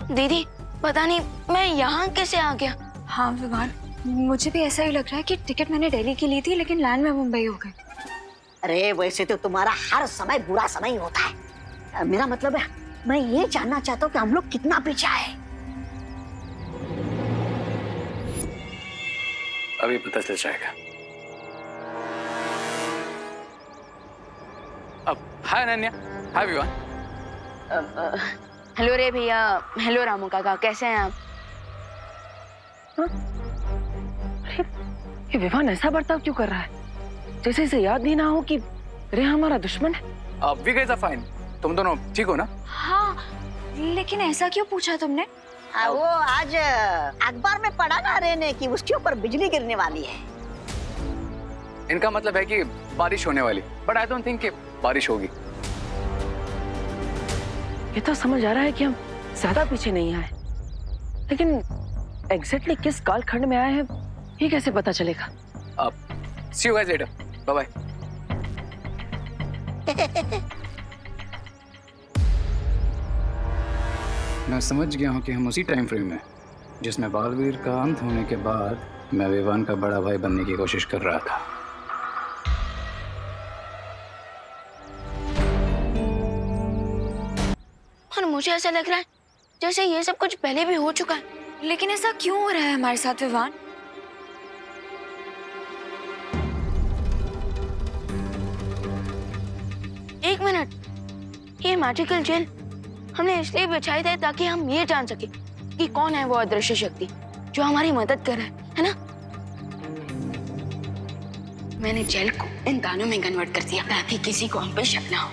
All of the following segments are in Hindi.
दीदी पता नहीं मैं यहाँ कैसे आ गया। हाँ विवान, मुझे भी ऐसा ही लग रहा है कि टिकट मैंने दिल्ली की ली थी लेकिन लैंड में मुंबई हो गई। अरे वैसे तो तुम्हारा हर समय बुरा समय ही होता है। मेरा मतलब है मैं ये जानना चाहता हूँ कि हम लोग कितना पीछे आए। अभी पता चल जाएगा। अब हाय अनन्या, हाय विवान। हेलो रे भैया, हेलो रामू काका, कैसे हैं आप? ये विवान ऐसा बर्ताव क्यों कर रहा है, जैसे इसे याद भी ना हो कि रे हमारा दुश्मन है। अब वी गाइस आर फाइन। तुम दोनों ठीक हो ना? हाँ, लेकिन ऐसा क्यों पूछा तुमने? वो आज अखबार में पढ़ा ना रे ने कि उसके ऊपर बिजली गिरने वाली है। इनका मतलब है कि बारिश होने वाली, बट आई डोंट थिंक कि बारिश होगी। ये तो समझ आ रहा है कि हम ज्यादा पीछे नहीं आए, लेकिन एग्जैक्टली किस कालखंड में आए हैं ये कैसे पता चलेगा? अब see you guys later, bye bye. मैं समझ गया हूँ कि हम उसी टाइम फ्रेम में जिसमें बालवीर का अंत होने के बाद मैं विवान का बड़ा भाई बनने की कोशिश कर रहा था। और मुझे ऐसा लग रहा है जैसे ये सब कुछ पहले भी हो चुका है। लेकिन ऐसा क्यों हो रहा है हमारे साथ विवान? एक मिनट, ये मैजिकल जेल हमने इसलिए बिछाई थी ताकि हम ये जान सके कि कौन है वो अदृश्य शक्ति जो हमारी मदद कर रहा है ना? मैंने जेल को इन दानों में कन्वर्ट कर दिया ताकि किसी को हम पे शक ना हो।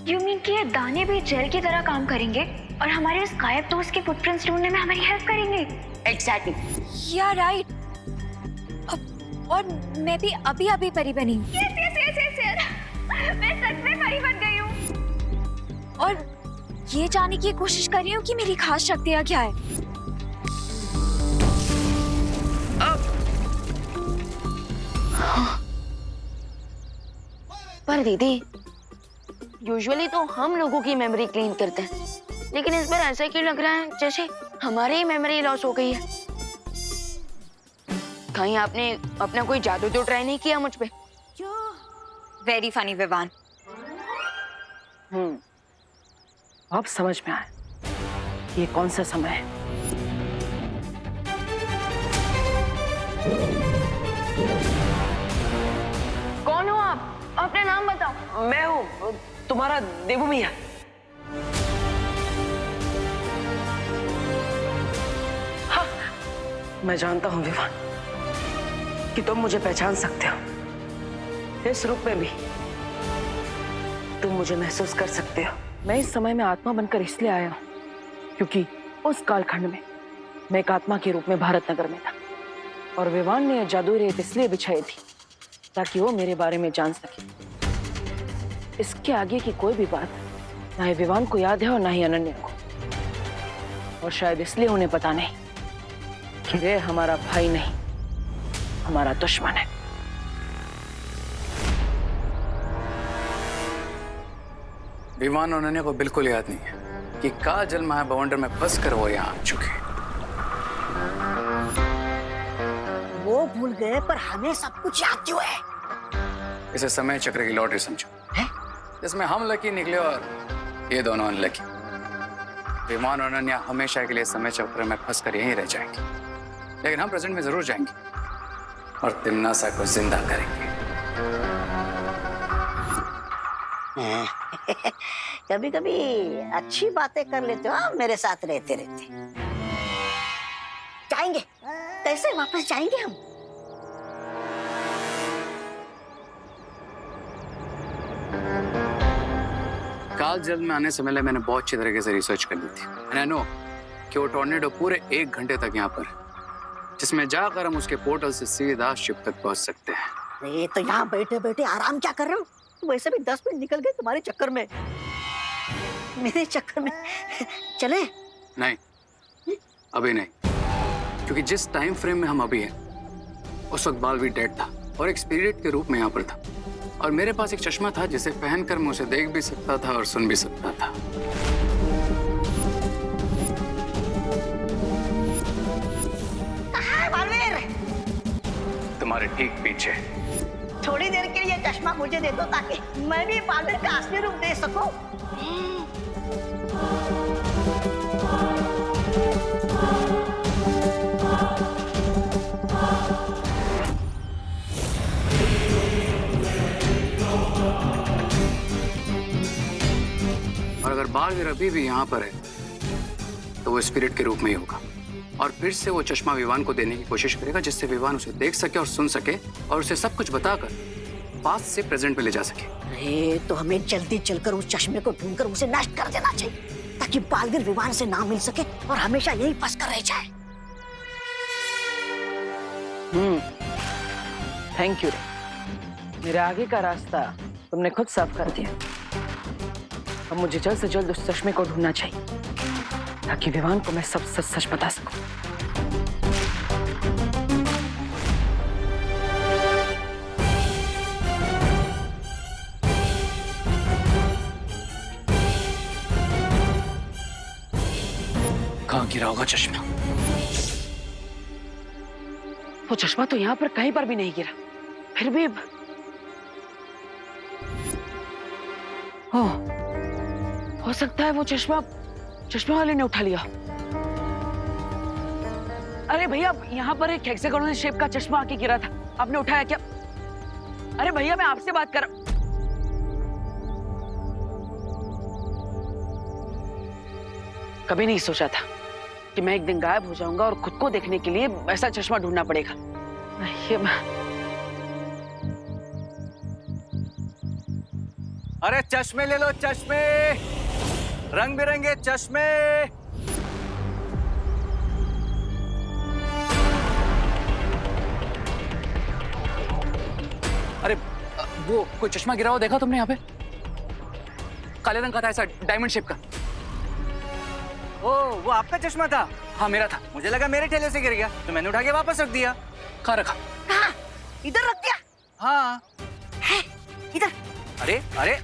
यू मीन कि ये दाने भी जेल की तरह काम करेंगे और हमारे उस गायब दोस्त के फुटप्रिंट्स ढूंढने में हमारी हेल्प करेंगे? एग्जैक्टली। या राइट। और मैं भी अभी परी बनी हूँ। यस। मैं सच में परी बन गई हूँ और ये जानने की कोशिश कर रही हूँ कि मेरी खास शक्तियाँ क्या है। पर दीदी यूजुअली तो हम लोगों की मेमोरी क्लीन करते हैं, लेकिन इस बार ऐसा क्यों लग रहा है जैसे हमारी ही मेमोरी लॉस हो गई है? कहीं आपने अपना कोई जादू तो ट्राई नहीं किया मुझ पे? Very funny Vivaan. अब समझ में आया ये कौन सा समय है। कौन हो आप? अपना नाम बताओ। मैं हूँ तुम्हारा देवू मिया। हाँ, मैं जानता हूँ विवान कि तुम मुझे पहचान सकते हो। इस रूप में भी तुम मुझे महसूस कर सकते हो। मैं इस समय में आत्मा बनकर इसलिए आया हूँ क्योंकि उस कालखंड में मैं एक आत्मा के रूप में भारत नगर में था और विवान ने यह जादुई रेत इसलिए बिछाई थी ताकि वो मेरे बारे में जान सके। इसके आगे की कोई भी बात ना ही विवान को याद है और ना ही अनन्या को, और शायद इसलिए उन्हें पता नहीं कि वे हमारा भाई नहीं, हमारा दुश्मन है। विवान और अनन्या को बिल्कुल याद नहीं है कि काल जल महाबवंडर में फंस कर वो यहाँ आ चुके। वो भूल गए पर हमें सब कुछ याद क्यों है? इसे समय चक्र की लॉटरी समझो, जिसमें हम लकी निकले और ये दोनों अनलकी। विमान और अनन्या हमेशा के लिए समय चक्र में फंस कर यहीं रह जाएंगे, लेकिन हम प्रेजेंट में जरूर जाएंगे और तिमनासा को जिंदा करेंगे। कभी कभी अच्छी बातें कर लेते हो आप मेरे साथ रहते रहते। जाएंगे कैसे वापस जाएंगे हम? काल जल में आने से पहले मैंने बहुत अच्छी तरीके से रिसर्च कर ली थी। एंड आई नो कि वो टॉर्नेडो पूरे 1 घंटे तक यहाँ पर, जिसमें जाकर हम उसके पोर्टल से सीधा शिप तक पहुंच सकते हैं। ये तो यहाँ बैठे बैठे आराम क्या कर रहे हो? वैसे भी 10 मिनट निकल गए तुम्हारे चक्कर में, मेरे चक्कर में। चले? नहीं, अभी नहीं, क्योंकि जिस टाइम फ्रेम में हम अभी हैं उस वक्त बालवीर डेड था और एक स्पिरिट के रूप में यहाँ पर था, और मेरे पास एक चश्मा था जिसे पहनकर मैं उसे देख भी सकता था और सुन भी सकता था। तुम्हारे ठीक पीछे। थोड़ी देर के लिए चश्मा मुझे दे दो ताकि मैं भी बादल का असली रूप देख सकूं। और अगर बालवीर अभी भी यहाँ पर है तो वो स्पिरिट के रूप में ही होगा और फिर से वो चश्मा विवान को देने की कोशिश करेगा जिससे विवान उसे देख सके और सुन सके और उसे सब कुछ बताकर पास्ट से प्रेजेंट में ले जा सके। अरे तो हमें जल्दी चलकर उस चश्मे को ढूंढकर उसे नष्ट कर देना चाहिए ताकि बालवीर विवान से ना मिल सके और हमेशा यही फंस कर रह जाए। Thank you. मेरे आगे का रास्ता तुमने खुद साफ कर दिया। अब मुझे जल्द से जल्द उस चश्मे को ढूंढना चाहिए ताकि विवान को मैं सब सच सच बता सकूं। कहाँ गिरा होगा चश्मा? वो चश्मा तो यहाँ पर कहीं पर भी नहीं गिरा। फिर भी हो सकता है वो चश्मा वाले ने उठा लिया। अरे भैया, यहाँ पर एक हेक्सागोनल शेप का चश्मा आके गिरा था, आपने उठाया क्या? अरे भैया, मैं आपसे बात कर। कभी नहीं सोचा था कि मैं एक दिन गायब हो जाऊंगा और खुद को देखने के लिए ऐसा चश्मा ढूंढना पड़ेगा। अरे चश्मे ले लो, चश्मे, रंग बिरंगे चश्मे। अरे वो कोई चश्मा गिरा हुआ देखा तुमने यहाँ पे? काले रंग का था, ऐसा डायमंड शेप का। ओ, वो आपका चश्मा था? हाँ मेरा था। मुझे लगा मेरे ठेले से गिर गया तो मैंने उठा के वापस रख दिया। कहाँ रखा? कहाँ? इधर रख दिया? हाँ। है, इधर। अरे अरे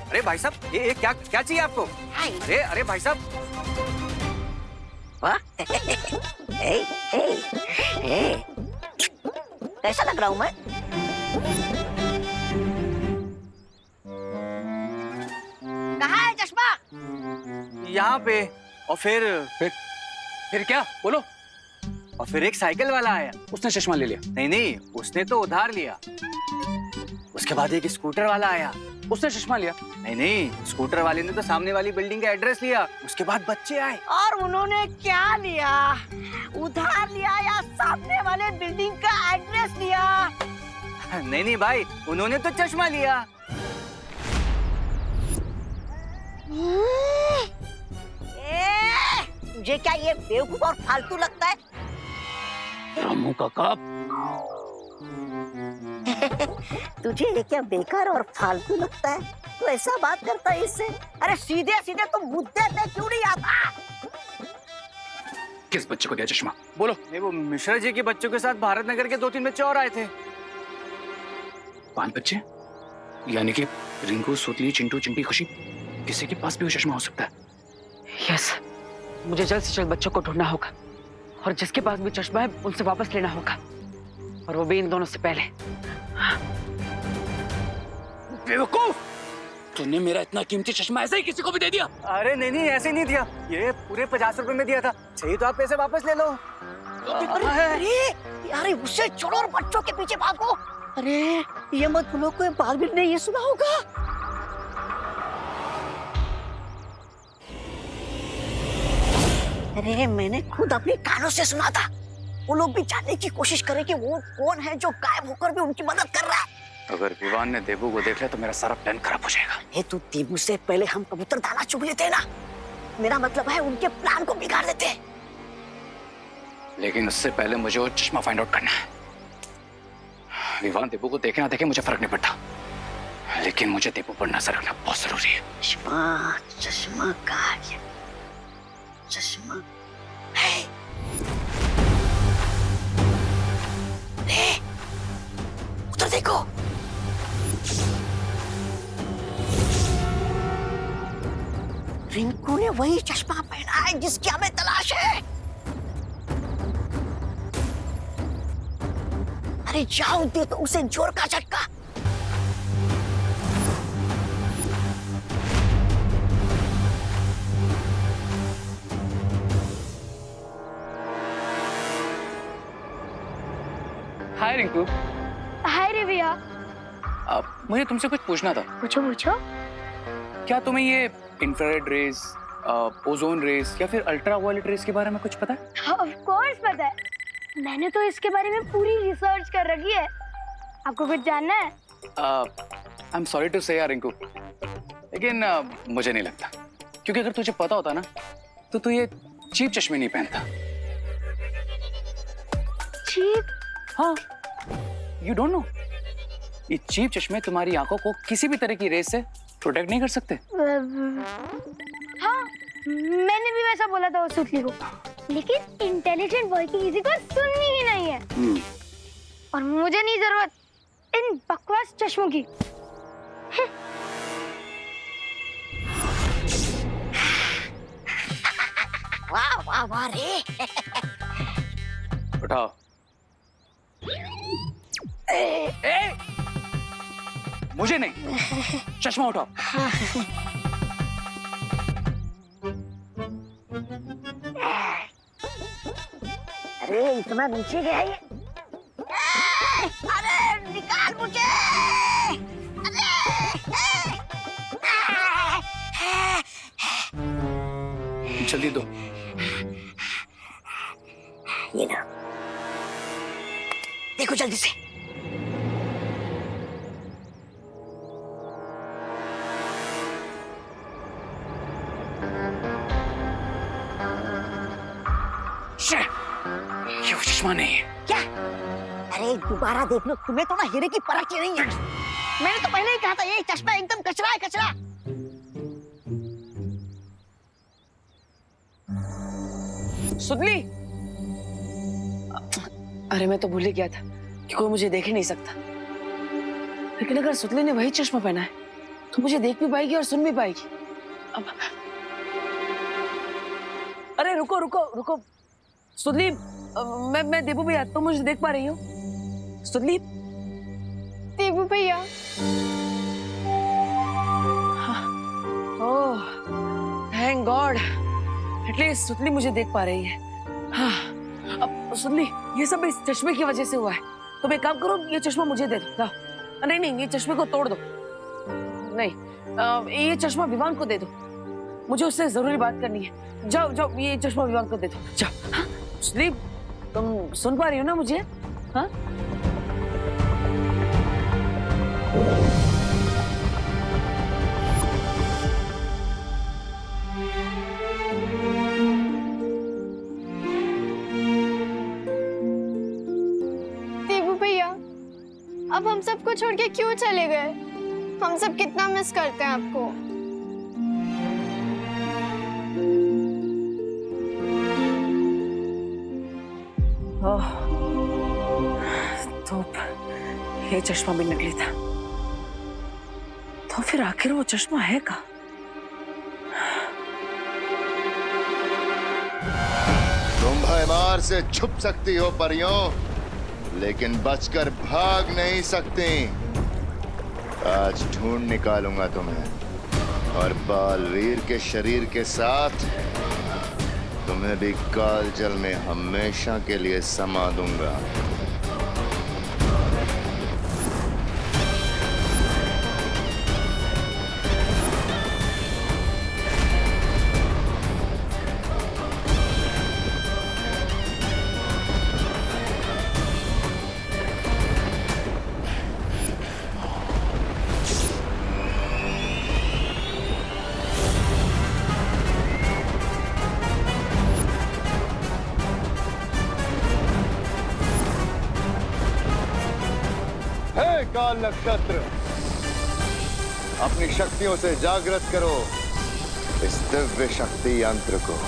अरे भाई साहब, ये क्या क्या चाहिए आपको? अरे अरे भाई साहब। कैसा लग रहा हूँ मैं? कहाँ है चश्मा? यहाँ पे। और फिर क्या? बोलो। और फिर एक साइकिल वाला आया। उसने चश्मा ले लिया? नहीं नहीं, उसने तो उधार लिया। उसके बाद एक स्कूटर वाला आया। उसने चश्मा लिया? नहीं नहीं, स्कूटर वाले ने तो सामने वाली बिल्डिंग का एड्रेस लिया। उसके बाद बच्चे आए। और उन्होंने क्या लिया? उधार लिया या सामने वाले बिल्डिंग का एड्रेस लिया? नहीं नहीं भाई, उन्होंने तो चश्मा लिया। तुझे क्या ये बेवकूफ और फालतू लगता है? रामू काका। तुझे ये क्या बेकार और फालतू लगता है? तू ऐसा बात करता है इससे? अरे सीधे सीधे तुम मुद्दे पे क्यों नहीं आता? किस बच्चे को दिया चश्मा? बोलो। नहीं, वो मिश्रा जी के बच्चों के साथ भारत नगर के 2-3 बच्चे और आए थे। 5 बच्चे? यानी कि रिंकू, सुतली, चिंटू, चिंटी, खुशी, किसी के पास भी वो चश्मा हो सकता है। यस, मुझे जल्द से जल्द बच्चों को ढूंढना होगा और जिसके पास भी चश्मा है उनसे वापस लेना होगा, और वो भी इन दोनों से पहले। बेवकूफ! तूने मेरा इतना कीमती चश्मा ऐसे ही किसी को भी दे दिया? अरे नहीं नहीं, ऐसे नहीं दिया। ये पूरे 50 रुपए में दिया था। चाहिए तो आप पैसे वापस ले लो। अरे उसे छोड़ो और बच्चों के पीछे भागो। अरे ये मत भूलो, कोई बालवीर ने ये सुना होगा। अरे मैंने खुद अपने कानों से सुना था। वो लोग भी जानने की कोशिश करें कि वो कौन है जो गायब होकर भी उनकी मदद कर रहा है। अगर विवान ने देबू को देख लिया तो मेरा सारा प्लान खराब हो जाएगा। ये तू देबू से पहले हम कबूतर दाना चुग लेते ना। मेरा मतलब है उनके प्लान को बिगाड़ देते। लेकिन उससे पहले मुझे वो चश्मा फाइंड आउट करना है। विवान देबू को देखे ना देखे मुझे फर्क नहीं पड़ता, लेकिन मुझे देबू पर नजर रखना बहुत जरूरी है। चश्मा कहाँ गया? चश्मा है। उधर देखो। रिंकू ने वही चश्मा पहना है जिसकी हमें तलाश है। अरे जाओ दे तो उसे जोर का झटका। हाय रिंकू। हाय रिविया। मुझे तुमसे कुछ पूछना था। पूछो पूछो। क्या तुम्हें ये इंफ्रारेड रेज, ओजोन रेज या फिर अल्ट्रा वायलेट रेज के बारे में कुछ पता है? ऑफ कोर्स पता है, मैंने तो इसके बारे में पूरी रिसर्च कर रखी है। आपको कुछ जानना है? आई एम सॉरी टू से यार रिंकू, लेकिन मुझे नहीं लगता, क्योंकि अगर तुझे पता होता ना तो तू ये चीप चश्मे नहीं पहनता। चीप? हाँ, यू डोंट नो, ये चीप चश्मे तुम्हारी आंखों को किसी भी तरह की रेस से प्रोटेक्ट नहीं कर सकते। हाँ, मैंने भी वैसा बोला था उस सुतली को, लेकिन इंटेलिजेंट बॉय की किसी को सुननी ही नहीं है। और मुझे नहीं जरूरत इन बकवास चश्मों की। वाह वाह वाह रे। उठाओ। ए! मुझे नहीं, चश्मा उठाओ। अरे इतना नीचे गया ये। अरे निकाल मुझे। जल्दी दो। ये ना, देखो जल्दी से। ये वो चश्मा नहीं है। क्या? अरे दोबारा देख लो, तुम्हें तो ना हीरे की परख ही नहीं है। मैंने तो पहले ही कहा था ये चश्मा एकदम कचरा है, कचरा। सुतली, अरे मैं तो भूल ही गया था कि कोई मुझे देख ही नहीं सकता। लेकिन अगर सुतली ने वही चश्मा पहना है तो मुझे देख भी पाएगी और सुन भी पाएगी। अब अरे रुको रुको रुको सुतली, मैं देबू भैया, तुम मुझे देख पा रही हो? सुतली, देबू भैया। ओह थैंक गॉड, एटलीस्ट सुतली मुझे देख पा रही है। हाँ, अब सुतली, ये सब इस चश्मे की वजह से हुआ है। तुम एक काम करो, ये चश्मा मुझे दे दो। जाओ। नहीं नहीं, ये चश्मे को तोड़ दो। नहीं, ये चश्मा विवान को दे दो, मुझे उससे जरूरी बात करनी है। जाओ जाओ, ये चश्मा विवान को दे दो। जाओ। हाँ? सुतली, तुम सुन पा रही हो ना मुझे? हाँ? देबू भैया, अब हम सबको छोड़ के क्यों चले गए? हम सब कितना मिस करते हैं आपको। ओह, तो ये चश्मा भी नकली था। तो फिर आखिर वो चश्मा है कहाँ? तुम भयमार से छुप सकती हो परियों, लेकिन बचकर भाग नहीं सकती। आज ढूंढ निकालूंगा तुम्हें और बालवीर के शरीर के साथ तुम्हें भी काल जल में हमेशा के लिए समा दूंगा। हे काल नक्षत्र, अपनी शक्तियों से जागृत करो इस दिव्य शक्ति यंत्र को।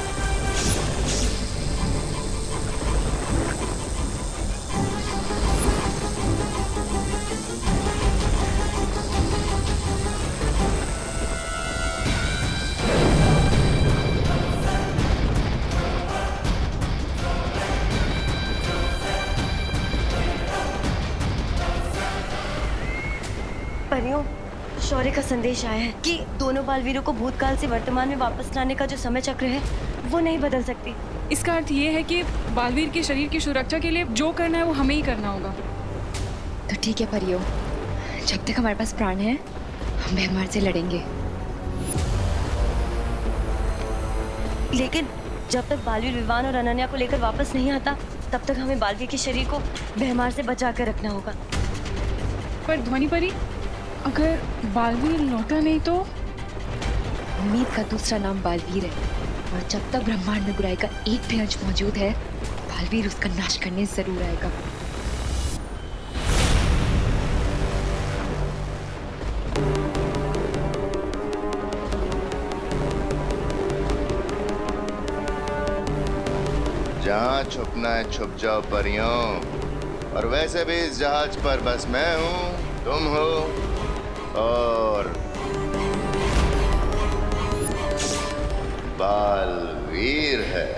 शौर्य का संदेश आया है कि दोनों बालवीरों को भूतकाल से वर्तमान में वापस लाने का जो समय चक्र है वो नहीं बदल सकती। इसका अर्थ ये है कि बालवीर के शरीर की सुरक्षा के लिए जो करना है वो हमें ही करना होगा। तो ठीक है परियों, जब तक हमारे पास प्राण है हम भैमार से लड़ेंगे। लेकिन जब तक बालवीर विवान और अनन्या को लेकर वापस नहीं आता तब तक हमें बालवीर के शरीर को भैमार से बचा कर रखना होगा। पर ध्वनि परी, अगर बालवीर लौटा नहीं तो? उम्मीद का दूसरा नाम बालवीर है और जब तक ब्रह्मांड में बुराई का एक भी अंश मौजूद है बालवीर उसका नाश करने जरूर आएगा। जहाँ छुपना है छुप जाओ परियों। और वैसे भी इस जहाज पर बस मैं हूँ, तुम हो और बालवीर है।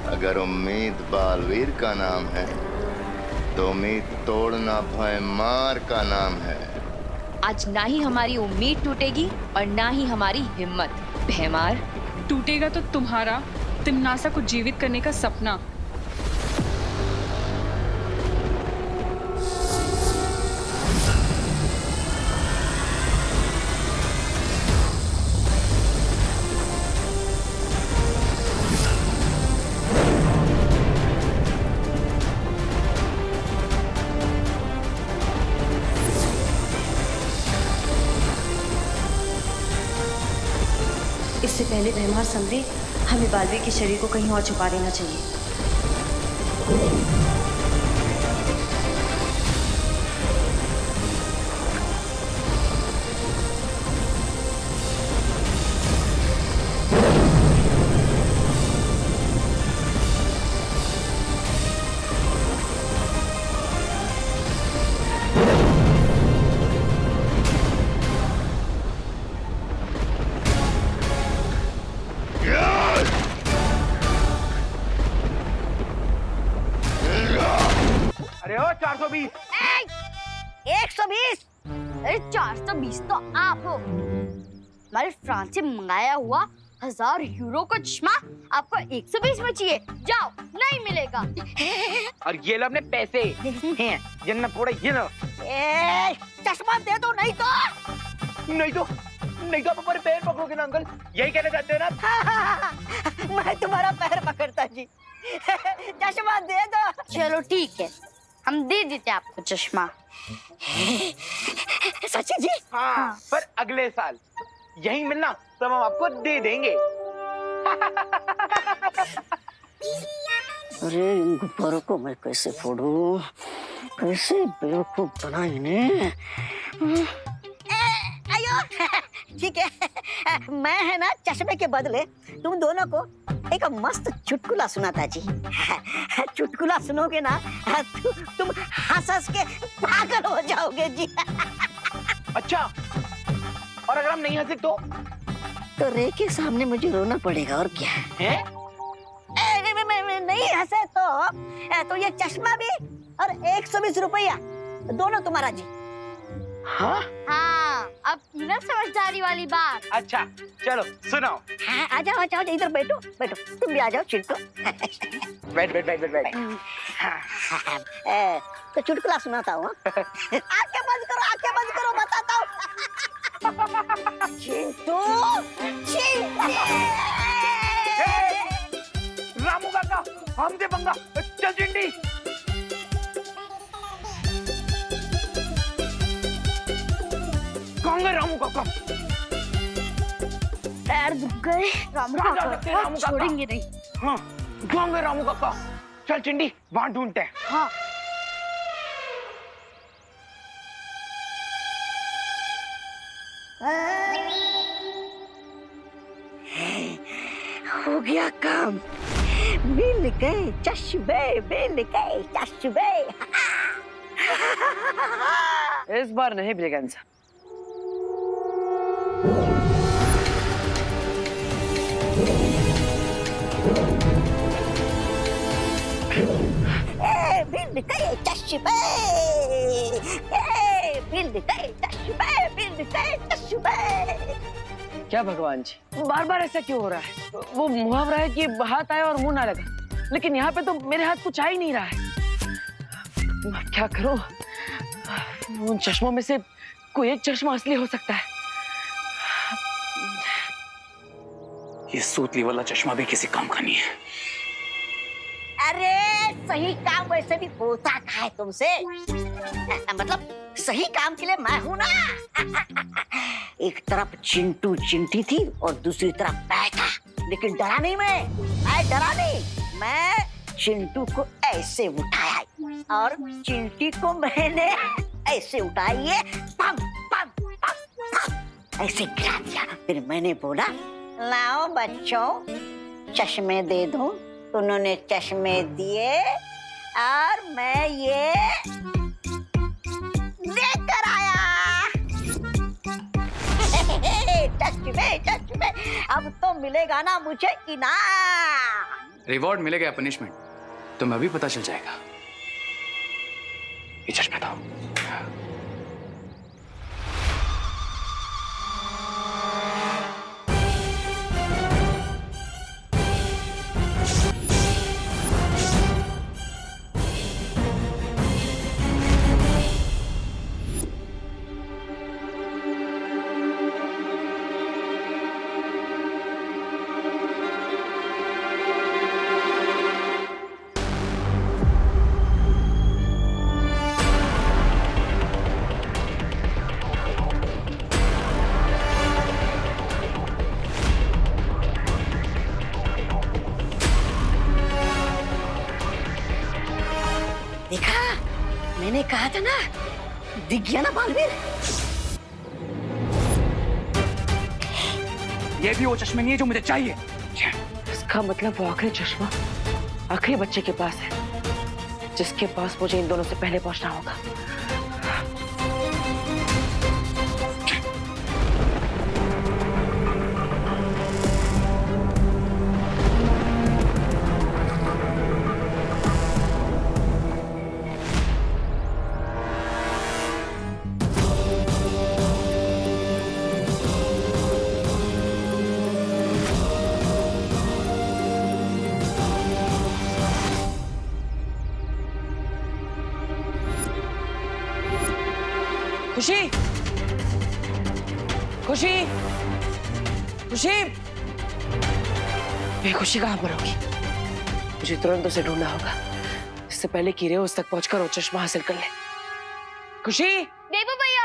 अगर उम्मीद बालवीर का नाम है तो उम्मीद तोड़ना भयमार का नाम है। आज ना ही हमारी उम्मीद टूटेगी और ना ही हमारी हिम्मत। भैमार, टूटेगा तो तुम्हारा तिम्नासा को जीवित करने का सपना। इससे पहले भैमार समझे हमें बालवीर के शरीर को कहीं और छुपा देना चाहिए। अरे ओ 420। 120? अरे 420 तो आप हो। हमारे फ्रांस से मंगाया हुआ 1000 यूरो का चश्मा आपको 120 में चाहिए? जाओ, नहीं मिलेगा। और ये लो अपने पैसे हैं, जिन्ना पूरा ये लो। चश्मा दे दो नहीं तो आप हमारे पैर पकड़ोगे ना अंकल, यही कहना चाहते हो ना? मैं तुम्हारा पैर पकड़ता जी। चश्मा दे दो। चलो ठीक है, हम दे देते आपको चश्मा। सच्ची जी? हाँ, पर अगले साल यही मिलना तो हम आपको दे देंगे। अरे इन गुब्बारों को मैं कैसे फोड़ूं? कैसे बेवकूफ बना इन्हें? आयो, ठीक है। मैं है ना चश्मे के बदले तुम दोनों को एक मस्त चुटकुला सुनाता जी। चुटकुला सुनोगे ना तुम हंस के पागल हो जाओगे जी। अच्छा, और अगर हम नहीं हंसे तो रे के सामने मुझे रोना पड़ेगा और क्या है? नहीं हंसे तो ये चश्मा भी और 120 रुपया दोनों तुम्हारा जी। हाँ? हाँ, अब ना समझदारी वाली बात। अच्छा चलो सुनाओ। हाँ, आ जाओ इधर बैठो तुम भी आ जाओ चिंटू। बैठ। तो चुटकुला सुनाता हूँ। आंखें बंद करो बताता हूँ। चिंटू रामू काका हमसे पंगा, चल चिंटी। कहाँ गए रामू काका? पैर दुख गए। रामू कहाँ जा काका सकते हैं रामू काका? छोड़ेंगे नहीं। हाँ, कहाँ गए रामू काका? चल चिंटी, वहाँ ढूंढते हैं। हाँ। हो गया काम। मिल गए चश्मे, मिल गए चश्मे। इस बार नहीं ब्रिगेंजा। मिल गए चश्मे, मिल गए चश्मे, मिल गए चश्मे। क्या भगवान जी, बार बार ऐसा क्यों हो रहा है? वो मुहावरा है कि हाथ आया और मुंह ना लगा, लेकिन यहाँ पे तो मेरे हाथ कुछ आ ही नहीं रहा है। अब क्या करूं? उन चश्मों में से कोई एक चश्मा असली हो सकता है। ये सूतली वाला चश्मा भी किसी काम का नहीं है। अरे सही काम वैसे भी होता है तुमसे, मतलब सही काम के लिए मैं हूं ना। एक तरफ चिंटू चिंटी थी और दूसरी तरफ मैं था, लेकिन डरा नहीं मैं डरा नहीं। मैं चिंटू को ऐसे उठाया और चिंटी को मैंने ऐसे उठाई, पम पम पम पम ऐसे गिरा दिया। फिर मैंने बोला, लाओ बच्चों चश्मे दे दूं। उन्होंने चश्मे दिए और मैं ये लेकर आया। चश्मे चश्मे, अब तो मिलेगा ना मुझे इनाम। रिवॉर्ड मिलेगा या पनिशमेंट तुम्हें अभी पता चल जाएगा। ये चश्मे दो। देखा, मैंने कहा था ना, दिख गया ना बालवीर। ये भी वो चश्मे नहीं है जो मुझे चाहिए। इसका मतलब वो आखिरी चश्मा आखिरी बच्चे के पास है, जिसके पास मुझे इन दोनों से पहले पहुंचना होगा। खुशी, खुशी, खुशी, ये खुशी कहाँ पर होगी? मुझे तुरंत उसे ढूंढना होगा, इससे पहले कि रे उस तक पहुंचकर वो चश्मा हासिल कर ले। खुशी, देवू भैया।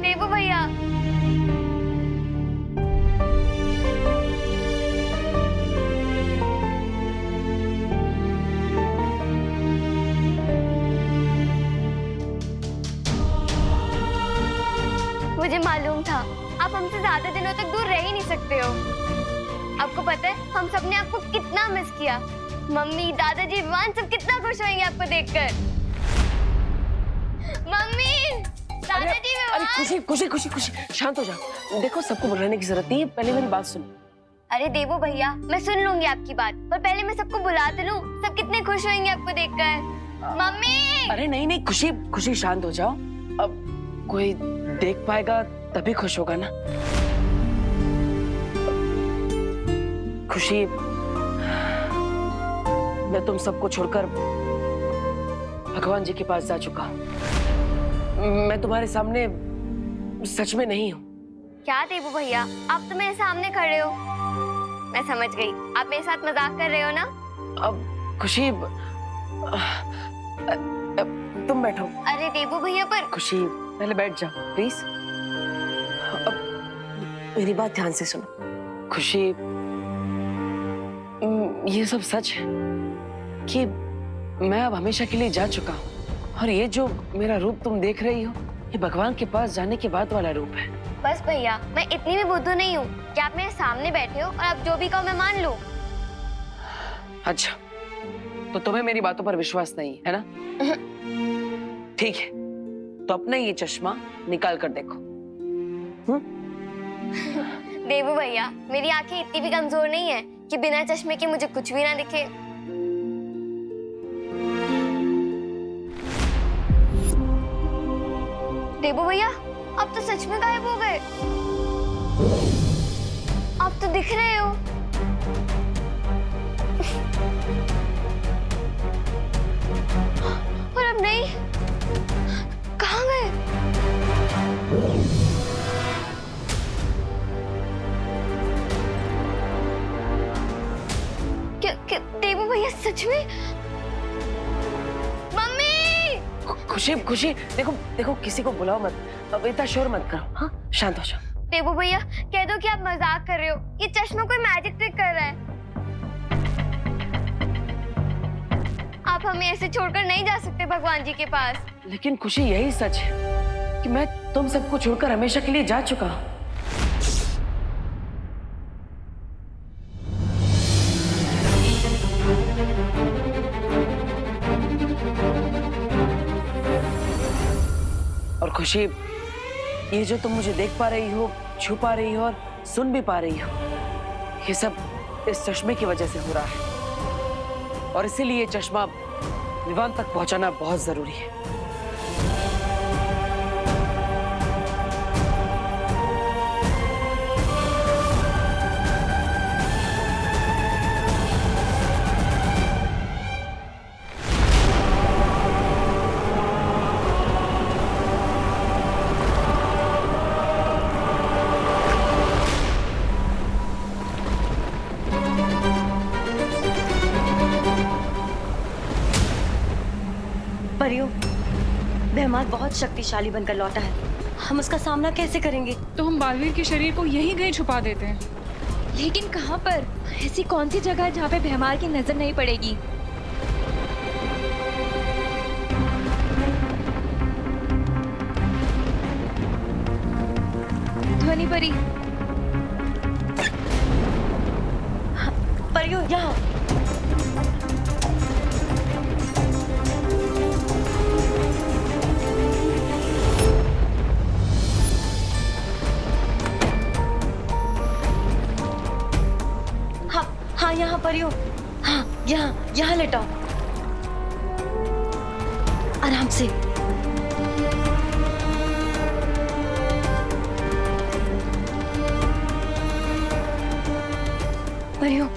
देवू भैया। मुझे मालूम था आप हमसे ज्यादा दिनों तक दूर रह ही नहीं सकते हो। आपको पता है हम सबने आपको कितना मिस किया। मम्मी, दादाजी, विवान सब कितना खुश होंगे आपको देखकर। मम्मी, दादाजी, अरे खुशी, खुशी, खुशी, खुशी, शांत हो जाओ। देखो, सबको बुलाने की जरूरत नहीं है, पहले मेरी बात सुनो। अरे देवू भैया, मैं सुन लूंगी आपकी बात, पर पहले मैं सबको बुला तो लूं। सब कितने खुश होंगे आपको देखकर। मम्मी। अरे नहीं नहीं, खुशी, खुशी, शांत हो जाओ। अब कोई देख पाएगा तभी खुश होगा ना। खुशी, मैं तुम सबको छोड़कर भगवान जी के पास जा चुका हूँ। मैं तुम्हारे सामने सच में नहीं हूँ। क्या देवू भैया, आप तो मेरे सामने खड़े हो। मैं समझ गई, आप मेरे साथ मजाक कर रहे हो ना। अब खुशी, तुम बैठो। अरे देवू भैया, पर खुशी, पहले बैठ जाओ प्लीज। अब मेरी बात ध्यान से सुनो। खुशी, ये सब सच है कि मैं अब हमेशा के लिए जा चुका हूँ, और ये जो मेरा रूप तुम देख रही हो, ये भगवान के पास जाने के बाद वाला रूप है। बस भैया, मैं इतनी भी बुद्धू नहीं हूँ कि आप मेरे सामने बैठे हो और आप जो भी कहो मैं मान लूँ। अच्छा, तो तुम्हें मेरी बातों पर विश्वास नहीं है ना? ठीक है, तो अपना ये चश्मा निकाल कर देखो। देवू भैया, मेरी आंखें इतनी भी कमजोर नहीं है कि बिना चश्मे के मुझे कुछ भी ना दिखे। देवू भैया, आप तो सच में गायब हो गए। आप तो दिख रहे हो। और अब नहीं, कहाँ गए? क्या देवू भैया सच में? मम्मी! खुशी खुशी, देखो देखो, किसी को बुलाओ मत, अब इतना शोर मत करो। हाँ, शांत हो जाओ। देवू भैया, कह दो कि आप मजाक कर रहे हो। ये चश्मा कोई मैजिक ट्रिक कर रहा है। आप हमें ऐसे छोड़कर नहीं जा सकते भगवान जी के पास। लेकिन खुशी, यही सच है कि मैं तुम सबको छोड़कर हमेशा के लिए जा चुका हूँ। और खुशी, ये जो तुम मुझे देख पा रही हो, छू पा रही हो और सुन भी पा रही हो, ये सब इस चश्मे की वजह से हो रहा है, और इसीलिए चश्मा विवान तक पहुंचाना बहुत जरूरी है। परियों, बेहमार बहुत शक्तिशाली बनकर लौटा है, हम उसका सामना कैसे करेंगे? तो हम बालवीर के शरीर को यहीं कहीं छुपा देते हैं। लेकिन कहाँ पर? ऐसी कौन सी जगह है जहाँ पे भैमार की नजर नहीं पड़ेगी? ध्वनि परी। परियों, यहाँ। हाँ, यहाँ परियों, हाँ, यहाँ लेटाओ, आराम से। परियों,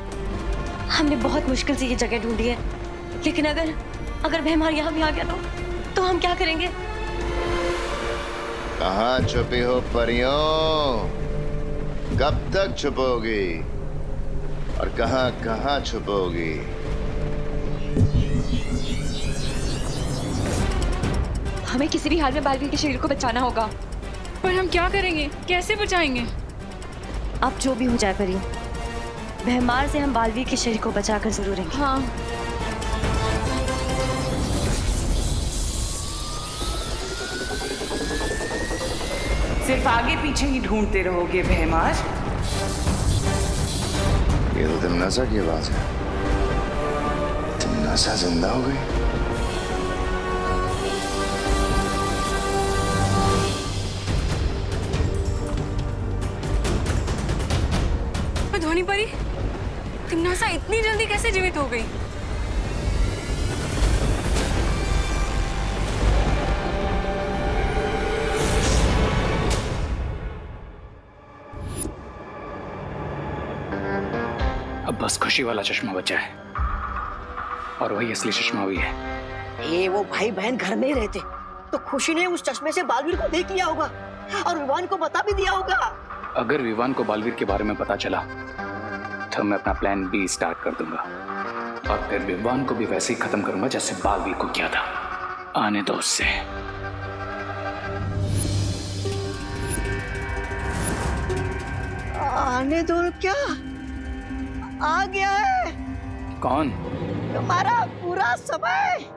हमने बहुत मुश्किल से ये जगह ढूंढी है, लेकिन अगर भैमार यहाँ भी आ गया तो हम क्या करेंगे? कहाँ छुपी हो परियों? कब तक छुपोगी और कहाँ कहाँ छुपोगी? हमें किसी भी हाल में बालवीर के शरीर को बचाना होगा। पर हम क्या करेंगे? कैसे बचाएंगे? अब जो भी हो जाए परियों, भैमार से हम बालवीर के शरीर को बचाकर जरूर रहेंगे। हाँ। सिर्फ आगे पीछे ही ढूंढते रहोगे भैमार? ये तो तिमनासा की आवाज है। तिमनासा जिंदा हो गई? ध्वनि परी, तिमनासा इतनी जल्दी कैसे जीवित हो गई? अब बस खुशी वाला चश्मा बचा है, और वही असली चश्मा भी है। ये वो भाई बहन घर में ही रहते तो खुशी ने उस चश्मे से बालवीर को देख लिया होगा और विवान को बता भी दिया होगा। अगर विवान को बालवीर के बारे में पता चला तो मैं अपना प्लान बी स्टार्ट कर दूंगा, और फिर विवान को भी वैसे ही खत्म करूंगा जैसे बालवीर को किया था। आने दो उससे। आने दो क्या? आ गया है। कौन? तुम्हारा पूरा समय।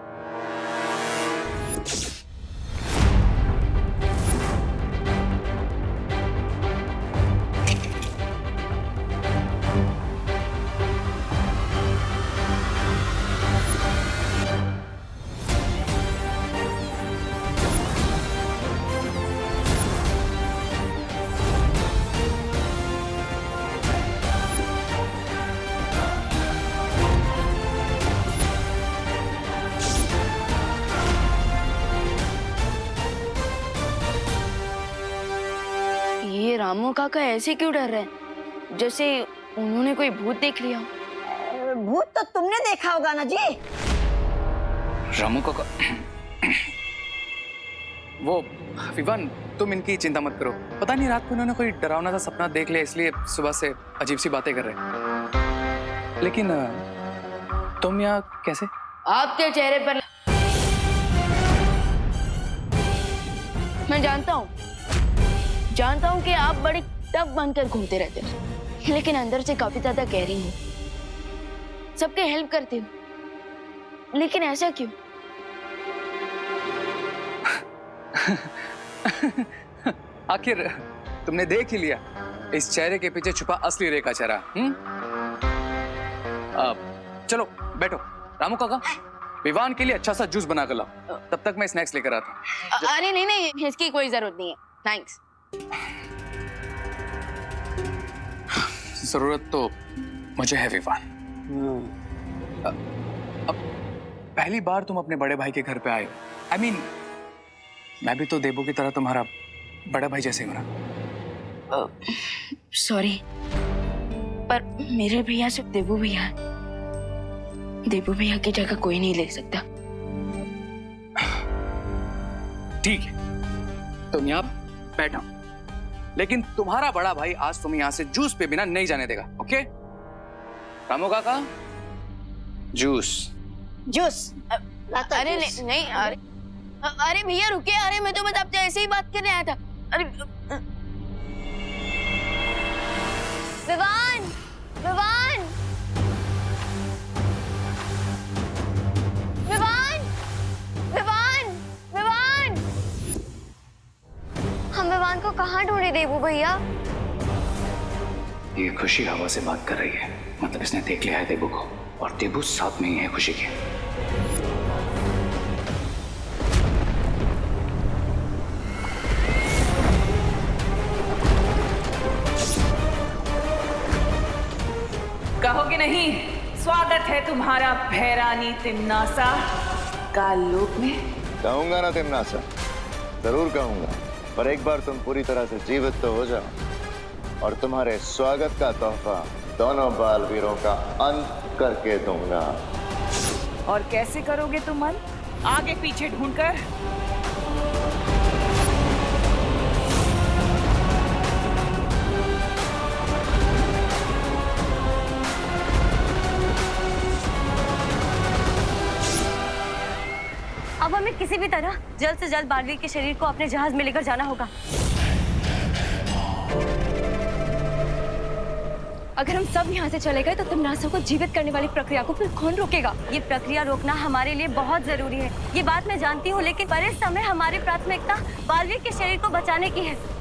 ये रामू काका ऐसे क्यों डर रहे हैं, जैसे उन्होंने कोई भूत देख लिया हो। भूत तो तुमने देखा होगा ना जी। रामू काका, वो विवान, तुम इनकी चिंता मत करो। पता नहीं रात को इन्होंने कोई डरावना सा सपना देख लिया, इसलिए सुबह से अजीब सी बातें कर रहे हैं। लेकिन तुम यहाँ कैसे? आपके चेहरे पर मैं जानता हूँ कि आप बड़ी टफ बनकर घूमते रहते हो, लेकिन अंदर से काफी ज्यादा गहरी हूँ। सबके हेल्प करती हूँ, लेकिन ऐसा क्यों? आखिर तुमने देख ही लिया, इस चेहरे के पीछे छुपा असली रेखा चेहरा। चलो बैठो। रामू काका, विवान के लिए अच्छा सा जूस बना कर लाओ, तब तक मैं स्नैक्स लेकर आता हूँ। अरे नहीं, इसकी कोई जरूरत नहीं है, थैंक्स। जरूरत तो मुझे है विवान। अब पहली बार तुम अपने बड़े भाई के घर पे आए हो। I mean, मैं भी तो देबू की तरह तुम्हारा बड़ा भाई जैसे हूँ ना। सॉरी, पर मेरे भैया सिर्फ देबू भैया है। देबू भैया की जगह कोई नहीं ले सकता। ठीक है, तुम यहाँ बैठो, लेकिन तुम्हारा बड़ा भाई आज तुम्हें यहाँ से जूस पे बिना नहीं जाने देगा, ओके? रामू काका, जूस। जूस लाता अरे जूस। नहीं, अरे भैया रुकिए। अरे मैं तो बस आपसे ऐसे ही बात करने आया था। अरे विवान, विवान, विवान, विवान, विवान, हम विवान को कहाँ ढूंढे देबू भैया? ये खुशी हवा से बात कर रही है, मतलब इसने देख लिया है देबू को, और देबू साथ में ही है खुशी के। कहोगे नहीं, स्वागत है तुम्हारा भैरानी तिम्नासा काल लोक में। कहूंगा ना तिम्नासा, जरूर कहूंगा, पर एक बार तुम पूरी तरह से जीवित तो हो जाओ, और तुम्हारे स्वागत का तोहफा दोनों बालवीरों का अंत करके दूंगा। और कैसे करोगे तुम अंत? आगे पीछे ढूंढकर? अब हमें किसी भी तरह जल्द से जल्द बालवीर के शरीर को अपने जहाज में लेकर जाना होगा। अगर हम सब यहाँ से चले गए तो तिम्नासा को जीवित करने वाली प्रक्रिया को फिर कौन रोकेगा? ये प्रक्रिया रोकना हमारे लिए बहुत जरूरी है, ये बात मैं जानती हूँ, लेकिन पर इस समय हमारी प्राथमिकता बालवीर के शरीर को बचाने की है।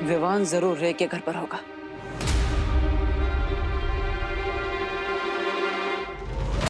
विवान जरूर रे के घर पर होगा।